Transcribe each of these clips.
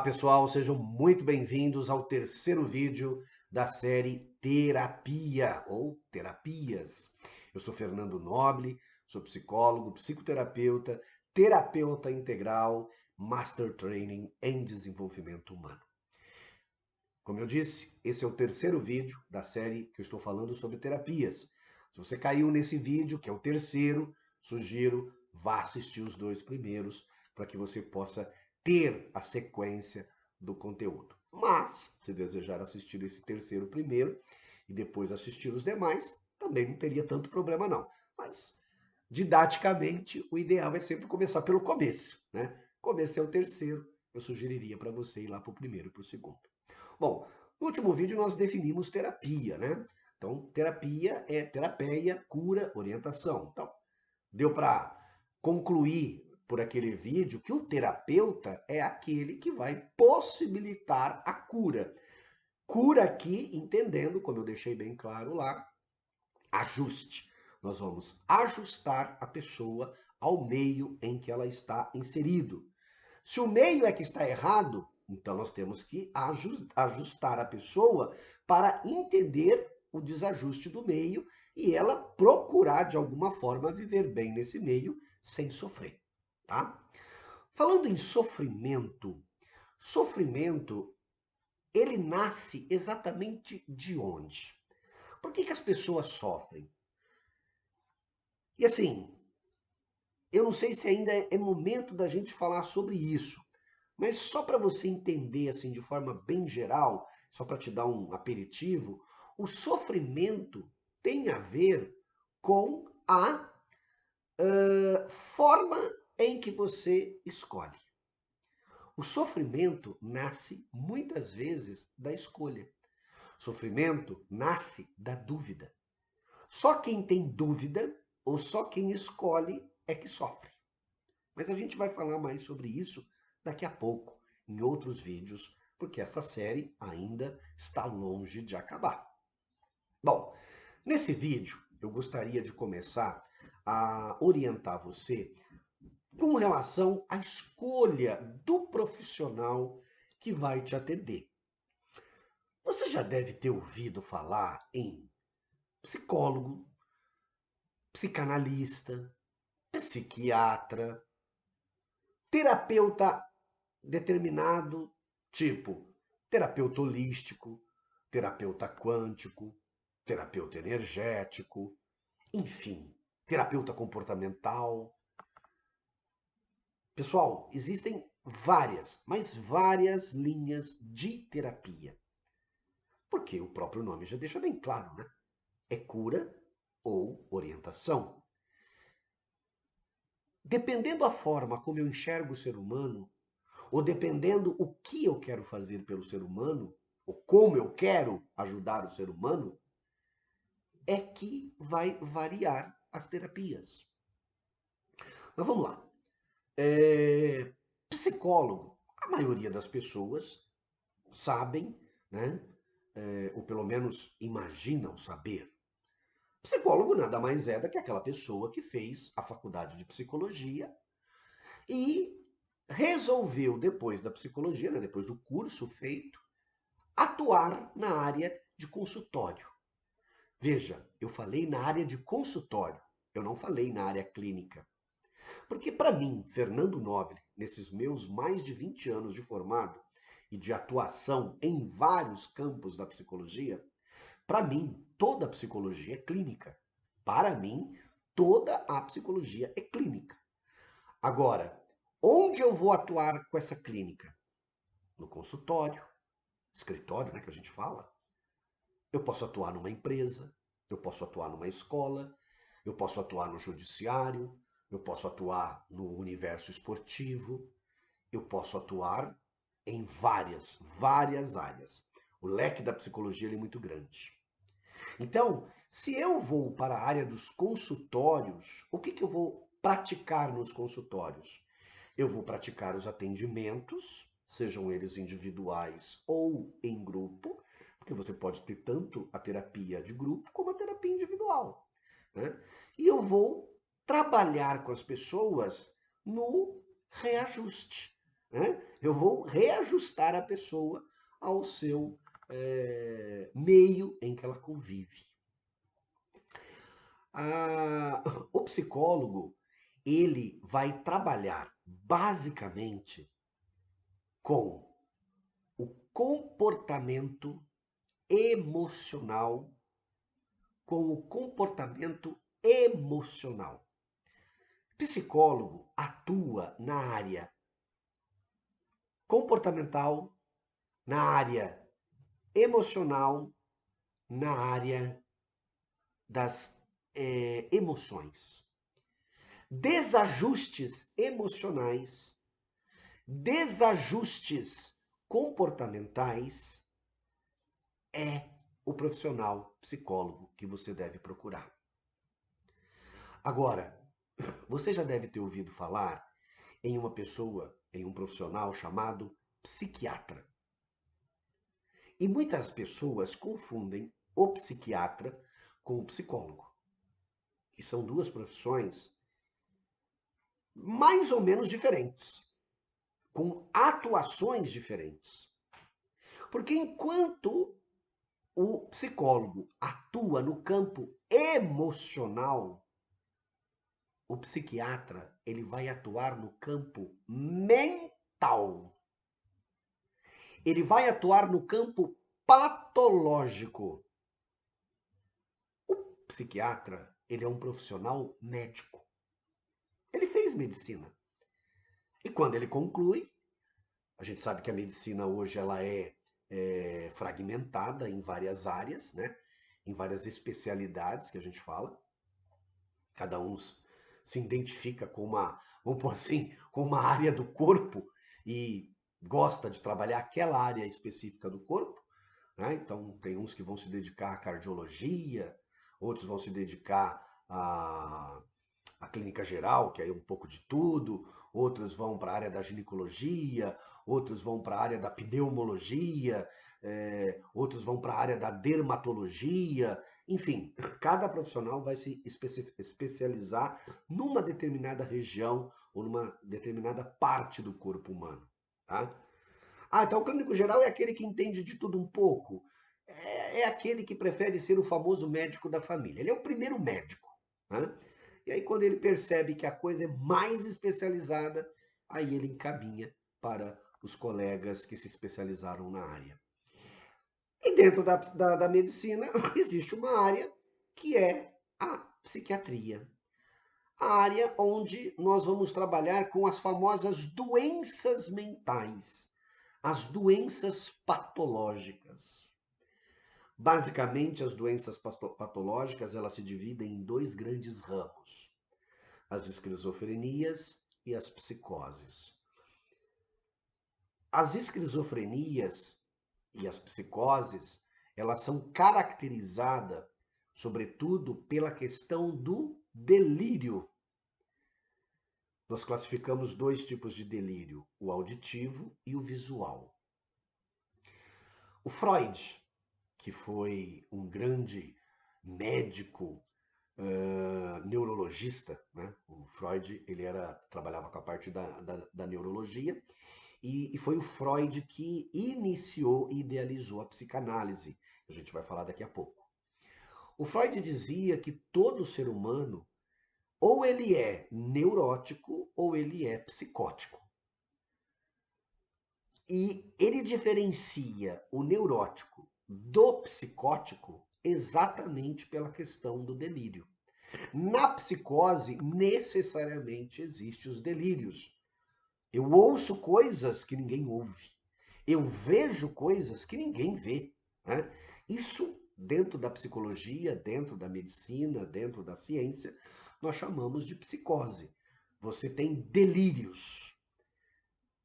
Pessoal, sejam muito bem-vindos ao terceiro vídeo da série Terapia ou Terapias. Eu sou Fernando Noble, sou psicólogo, psicoterapeuta, terapeuta integral, Master Training em Desenvolvimento Humano. Como eu disse, esse é o terceiro vídeo da série que eu estou falando sobre terapias. Se você caiu nesse vídeo, que é o terceiro, sugiro vá assistir os dois primeiros para que você possa ter a sequência do conteúdo. Mas, se desejar assistir esse terceiro primeiro e depois assistir os demais, também não teria tanto problema não. Mas, didaticamente, o ideal é sempre começar pelo começo, né? Começo é o terceiro, eu sugeriria para você ir lá para o primeiro e para o segundo. Bom, no último vídeo nós definimos terapia, né? Então, terapia é terapeia, cura, orientação. Então, deu para concluir por aquele vídeo que o terapeuta é aquele que vai possibilitar a cura. Cura aqui, entendendo, como eu deixei bem claro lá, ajuste. Nós vamos ajustar a pessoa ao meio em que ela está inserido. Se o meio é que está errado, então nós temos que ajustar a pessoa para entender o desajuste do meio e ela procurar de alguma forma viver bem nesse meio sem sofrer, tá? Falando em sofrimento, sofrimento ele nasce exatamente de onde? Por que as pessoas sofrem? E assim, eu não sei se ainda é momento da gente falar sobre isso, mas só para você entender assim de forma bem geral, só para te dar um aperitivo, o sofrimento tem a ver com a forma em que você escolhe. O sofrimento nasce muitas vezes da escolha. O sofrimento nasce da dúvida. Só quem tem dúvida ou só quem escolhe é que sofre. Mas a gente vai falar mais sobre isso daqui a pouco, em outros vídeos, porque essa série ainda está longe de acabar. Bom, nesse vídeo eu gostaria de começar a orientar você com relação à escolha do profissional que vai te atender. Você já deve ter ouvido falar em psicólogo, psicanalista, psiquiatra, terapeuta determinado, tipo terapeuta holístico, terapeuta quântico, terapeuta energético, enfim, terapeuta comportamental. Pessoal, existem várias, mas várias linhas de terapia. Porque o próprio nome já deixa bem claro, né? É cura ou orientação. Dependendo da forma como eu enxergo o ser humano, ou dependendo o que eu quero fazer pelo ser humano, ou como eu quero ajudar o ser humano, é que vai variar as terapias. Mas vamos lá. Psicólogo, a maioria das pessoas sabem, né? Ou pelo menos imaginam saber. Psicólogo nada mais é do que aquela pessoa que fez a faculdade de psicologia e resolveu, depois da psicologia, né, depois do curso feito, atuar na área de consultório. Veja, eu falei na área de consultório, eu não falei na área clínica. Porque para mim, Fernando Nobre, nesses meus mais de 20 anos de formado e de atuação em vários campos da psicologia, para mim, toda a psicologia é clínica. Para mim, toda a psicologia é clínica. Agora, onde eu vou atuar com essa clínica? No consultório, escritório, né, que a gente fala. Eu posso atuar numa empresa, eu posso atuar numa escola, eu posso atuar no judiciário, eu posso atuar no universo esportivo, eu posso atuar em várias áreas. O leque da psicologia é muito grande. Então, se eu vou para a área dos consultórios, o que eu vou praticar nos consultórios? Eu vou praticar os atendimentos, sejam eles individuais ou em grupo, porque você pode ter tanto a terapia de grupo como a terapia individual, né? E eu vou trabalhar com as pessoas no reajuste. né? Eu vou reajustar a pessoa ao seu meio em que ela convive. O psicólogo, ele vai trabalhar basicamente com o comportamento emocional, com o comportamento emocional. Psicólogo atua na área comportamental, na área emocional, na área das emoções. Desajustes emocionais, desajustes comportamentais é o profissional psicólogo que você deve procurar. Agora, você já deve ter ouvido falar em uma pessoa, em um profissional chamado psiquiatra. E muitas pessoas confundem o psiquiatra com o psicólogo, que são duas profissões mais ou menos diferentes, com atuações diferentes. Porque enquanto o psicólogo atua no campo emocional, o psiquiatra ele vai atuar no campo mental. Ele vai atuar no campo patológico. O psiquiatra, ele é um profissional médico. Ele fez medicina. E quando ele conclui, a gente sabe que a medicina hoje ela é fragmentada em várias áreas, né? Em várias especialidades que a gente fala. Cada um se identifica com uma, vamos pôr assim, com uma área do corpo e gosta de trabalhar aquela área específica do corpo, né? Então, tem uns que vão se dedicar à cardiologia, outros vão se dedicar à clínica geral, que é um pouco de tudo, outros vão para a área da ginecologia, outros vão para a área da pneumologia, outros vão para a área da dermatologia, enfim, cada profissional vai se especializar numa determinada região ou numa determinada parte do corpo humano, tá? Então o clínico geral é aquele que entende de tudo um pouco. É aquele que prefere ser o famoso médico da família. Ele é o primeiro médico, né? E aí quando ele percebe que a coisa é mais especializada, aí ele encaminha para os colegas que se especializaram na área. E dentro da medicina existe uma área que é a psiquiatria. A área onde nós vamos trabalhar com as famosas doenças mentais, as doenças patológicas. Basicamente, as doenças patológicas elas se dividem em dois grandes ramos: as esquizofrenias e as psicoses. As esquizofrenias e as psicoses, elas são caracterizadas, sobretudo, pela questão do delírio. Nós classificamos dois tipos de delírio, o auditivo e o visual. O Freud, que foi um grande médico neurologista, né? O Freud ele trabalhava com a parte da neurologia e foi o Freud que iniciou e idealizou a psicanálise. A gente vai falar daqui a pouco. O Freud dizia que todo ser humano ou ele é neurótico ou ele é psicótico. E ele diferencia o neurótico do psicótico exatamente pela questão do delírio. Na psicose, necessariamente existem os delírios. Eu ouço coisas que ninguém ouve. Eu vejo coisas que ninguém vê, né? Isso, dentro da psicologia, dentro da medicina, dentro da ciência, nós chamamos de psicose. Você tem delírios.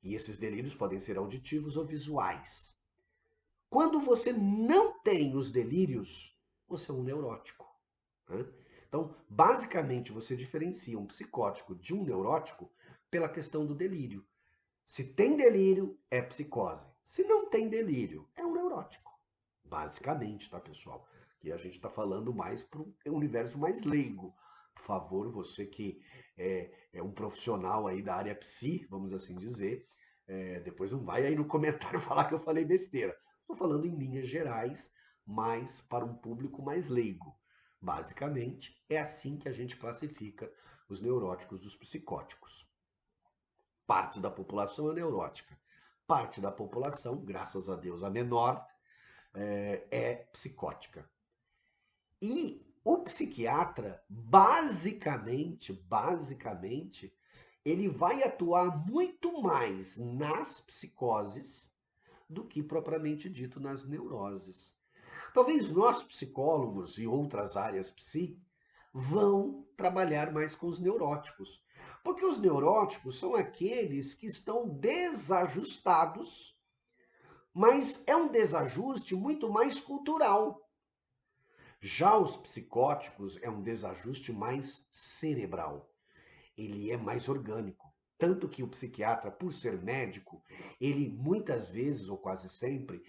E esses delírios podem ser auditivos ou visuais. Quando você não tem os delírios, você é um neurótico, né? Então, basicamente, você diferencia um psicótico de um neurótico pela questão do delírio. Se tem delírio, é psicose. Se não tem delírio, é um neurótico. Basicamente, tá, pessoal? Que a gente está falando mais para um universo mais leigo. Por favor, você que é um profissional aí da área psi, vamos assim dizer, Depois não vai aí no comentário falar que eu falei besteira. Estou falando em linhas gerais, mas para um público mais leigo. Basicamente, é assim que a gente classifica os neuróticos dos psicóticos. Parte da população é neurótica. Parte da população, graças a Deus, a menor, é psicótica. E o psiquiatra, basicamente, ele vai atuar muito mais nas psicoses do que propriamente dito nas neuroses. Talvez nós, psicólogos e outras áreas psi, vão trabalhar mais com os neuróticos. Porque os neuróticos são aqueles que estão desajustados, mas é um desajuste muito mais cultural. Já os psicóticos é um desajuste mais cerebral. Ele é mais orgânico. Tanto que o psiquiatra, por ser médico, ele muitas vezes, ou quase sempre,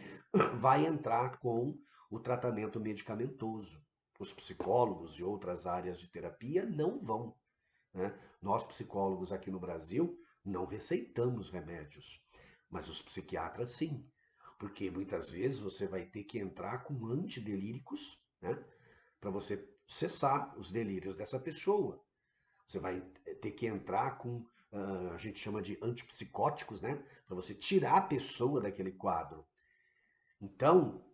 vai entrar com o tratamento medicamentoso. Os psicólogos e outras áreas de terapia não vão, né? Nós, psicólogos aqui no Brasil, não receitamos remédios, mas os psiquiatras sim, porque muitas vezes você vai ter que entrar com antidelíricos, né? Para você cessar os delírios dessa pessoa. Você vai ter que entrar com, a gente chama de antipsicóticos, né? Para você tirar a pessoa daquele quadro. Então,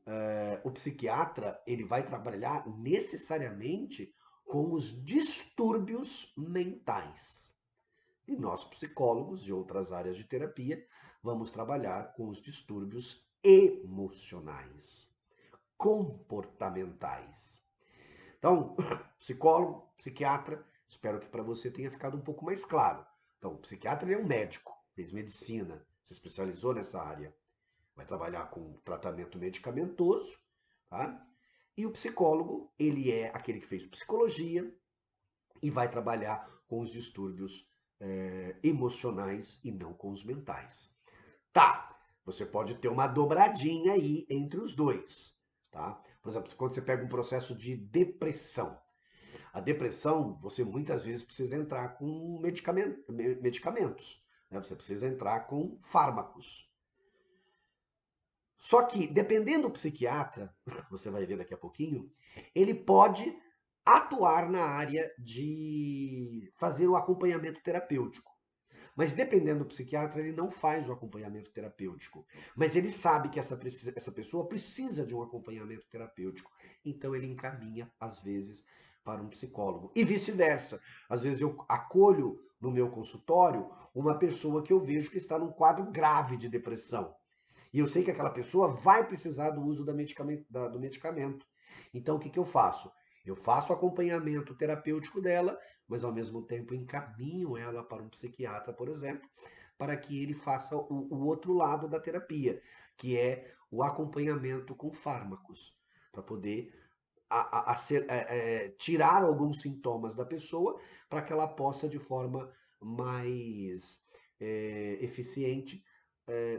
o psiquiatra, ele vai trabalhar necessariamente com os distúrbios mentais. E nós, psicólogos de outras áreas de terapia, vamos trabalhar com os distúrbios emocionais, comportamentais. Então, psicólogo, psiquiatra, espero que para você tenha ficado um pouco mais claro. Então, o psiquiatra ele é um médico, fez medicina, se especializou nessa área. Vai trabalhar com tratamento medicamentoso, tá? E o psicólogo, ele é aquele que fez psicologia e vai trabalhar com os distúrbios emocionais e não com os mentais. Tá, você pode ter uma dobradinha aí entre os dois, tá? Por exemplo, quando você pega um processo de depressão, a depressão, você muitas vezes precisa entrar com medicamentos, né? Você precisa entrar com fármacos. Só que, dependendo do psiquiatra, você vai ver daqui a pouquinho, ele pode atuar na área de fazer o acompanhamento terapêutico. Mas dependendo do psiquiatra, ele não faz o acompanhamento terapêutico. Mas ele sabe que essa pessoa precisa de um acompanhamento terapêutico. Então ele encaminha, às vezes, para um psicólogo. E vice-versa. Às vezes eu acolho no meu consultório uma pessoa que eu vejo que está num quadro grave de depressão. E eu sei que aquela pessoa vai precisar do uso do medicamento. Então, o que eu faço? Eu faço o acompanhamento terapêutico dela, mas ao mesmo tempo encaminho ela para um psiquiatra, por exemplo, para que ele faça o outro lado da terapia, que é o acompanhamento com fármacos, para poder tirar alguns sintomas da pessoa, para que ela possa, de forma mais eficiente,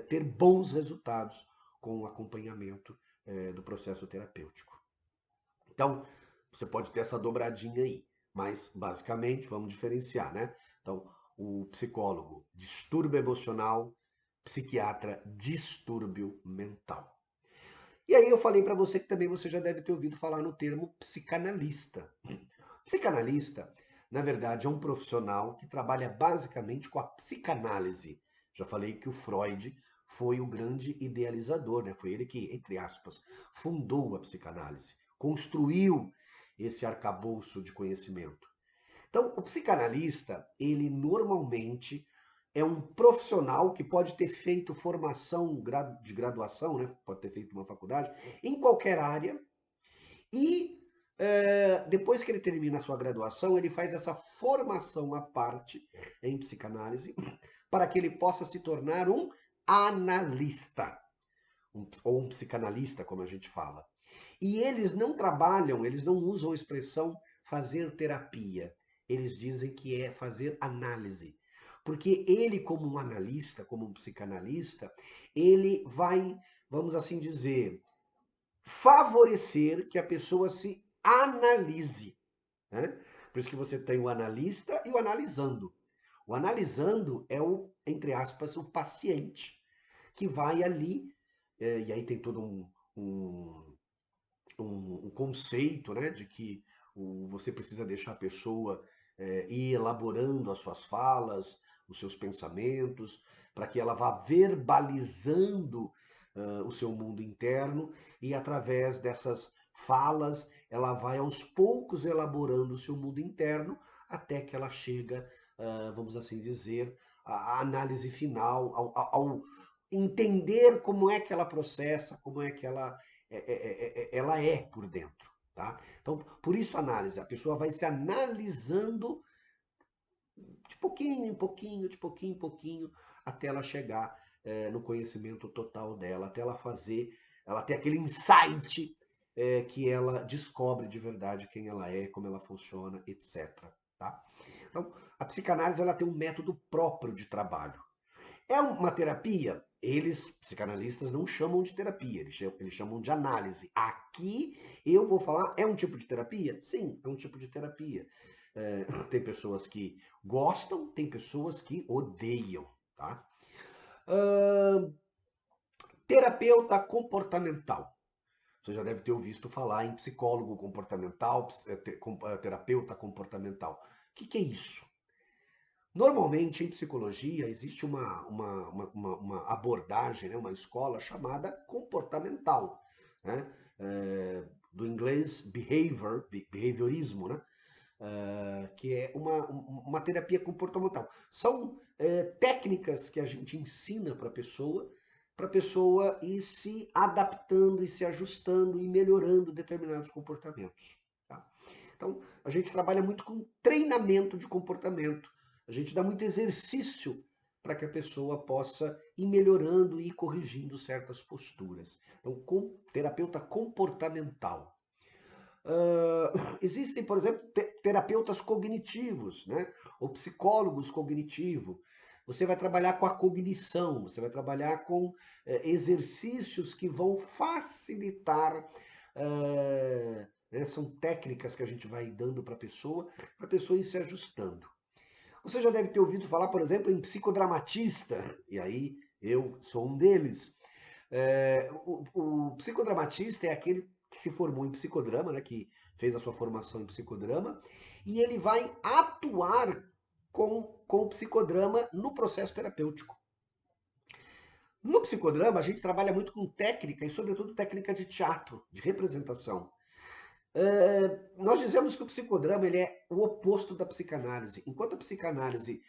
ter bons resultados com o acompanhamento do processo terapêutico. Então, você pode ter essa dobradinha aí, mas basicamente vamos diferenciar, né? Então, o psicólogo, distúrbio emocional, psiquiatra, distúrbio mental. E aí eu falei para você que também você já deve ter ouvido falar no termo psicanalista. Psicanalista, na verdade, é um profissional que trabalha basicamente com a psicanálise. Já falei que o Freud foi o grande idealizador, né? Foi ele que, entre aspas, fundou a psicanálise, construiu esse arcabouço de conhecimento. Então, o psicanalista, ele normalmente é um profissional que pode ter feito formação de graduação, né? Pode ter feito uma faculdade, em qualquer área, e depois que ele termina a sua graduação, ele faz essa formação à parte em psicanálise para que ele possa se tornar um analista, ou um psicanalista, como a gente fala. E eles não trabalham, eles não usam a expressão fazer terapia. Eles dizem que é fazer análise. Porque ele, como um analista, como um psicanalista, ele vai, vamos assim dizer, favorecer que a pessoa se analise, né? Por isso que você tem o analista e o analisando. O analisando é o, entre aspas, o paciente, que vai ali, e aí tem todo um conceito, né, de que você precisa deixar a pessoa ir elaborando as suas falas, os seus pensamentos, para que ela vá verbalizando o seu mundo interno e através dessas falas ela vai aos poucos elaborando o seu mundo interno até que ela chega, vamos assim dizer, à análise final, ao entender como é que ela processa, como é que ela é por dentro, tá? Então, por isso análise, a pessoa vai se analisando de pouquinho em pouquinho, de pouquinho em pouquinho, até ela chegar no conhecimento total dela, até ela fazer, ela ter aquele insight que ela descobre de verdade quem ela é, como ela funciona, etc. Tá? Então, a psicanálise ela tem um método próprio de trabalho. É uma terapia? Eles, psicanalistas, não chamam de terapia, eles chamam de análise. Aqui eu vou falar, é um tipo de terapia? Sim, é um tipo de terapia. Tem pessoas que gostam, tem pessoas que odeiam, tá? Ahn, terapeuta comportamental. Você já deve ter ouvido falar em psicólogo comportamental, terapeuta comportamental. O que é isso? Normalmente, em psicologia, existe uma abordagem, né, uma escola chamada comportamental, né? Do inglês behaviorismo, né? Que é uma terapia comportamental. São técnicas que a gente ensina para a pessoa ir se adaptando e se ajustando e melhorando determinados comportamentos. Tá? Então, a gente trabalha muito com treinamento de comportamento. A gente dá muito exercício para que a pessoa possa ir melhorando e ir corrigindo certas posturas. Então, terapeuta comportamental. Existem, por exemplo, terapeutas cognitivos, né? Ou psicólogos cognitivos. Você vai trabalhar com a cognição, você vai trabalhar com exercícios que vão facilitar. Né? São técnicas que a gente vai dando para a pessoa ir se ajustando. Você já deve ter ouvido falar, por exemplo, em psicodramatista, e aí eu sou um deles. O psicodramatista é aquele que se formou em psicodrama, né, que fez a sua formação em psicodrama, e ele vai atuar com o psicodrama no processo terapêutico. No psicodrama, a gente trabalha muito com técnica, e sobretudo técnica de teatro, de representação. Nós dizemos que o psicodrama ele é o oposto da psicanálise. Enquanto a psicanálise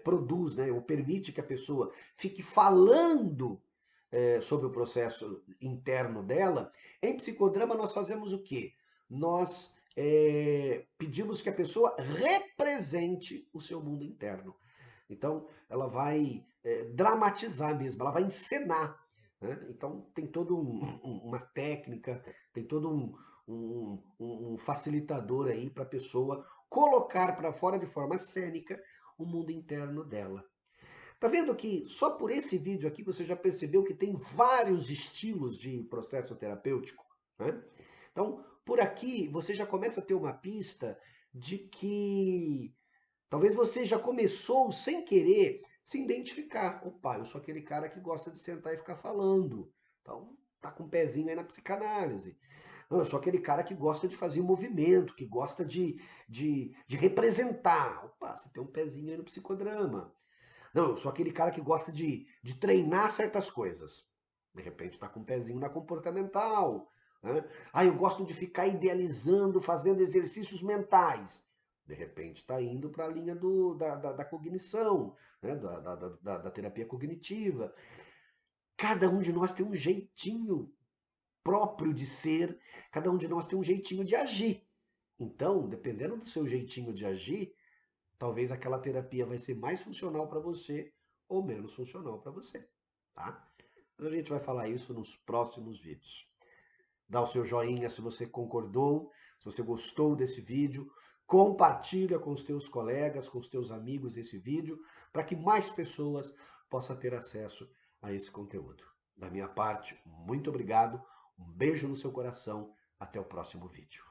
produz, né, ou permite que a pessoa fique falando sobre o processo interno dela, em psicodrama nós fazemos o quê? Nós pedimos que a pessoa represente o seu mundo interno. Então, ela vai dramatizar mesmo, ela vai encenar. Né? Então, tem toda uma técnica, tem todo um facilitador aí para a pessoa colocar para fora de forma cênica o mundo interno dela. Tá vendo que só por esse vídeo aqui você já percebeu que tem vários estilos de processo terapêutico, né? Então, por aqui você já começa a ter uma pista de que talvez você já começou sem querer se identificar. Opa, eu sou aquele cara que gosta de sentar e ficar falando. Então, tá com um pezinho aí na psicanálise. Não, eu sou aquele cara que gosta de fazer movimento, que gosta de representar. Opa, você tem um pezinho aí no psicodrama. Não, eu sou aquele cara que gosta de treinar certas coisas. De repente está com um pezinho na comportamental. Né? Ah, eu gosto de ficar idealizando, fazendo exercícios mentais. De repente está indo para a linha da cognição, né? Da terapia cognitiva. Cada um de nós tem um jeitinho próprio de ser, cada um de nós tem um jeitinho de agir. Então, dependendo do seu jeitinho de agir, talvez aquela terapia vai ser mais funcional para você ou menos funcional para você, tá? Mas a gente vai falar isso nos próximos vídeos. Dá o seu joinha se você concordou, se você gostou desse vídeo, compartilha com os teus colegas, com os teus amigos esse vídeo, para que mais pessoas possam ter acesso a esse conteúdo. Da minha parte, muito obrigado, um beijo no seu coração, até o próximo vídeo.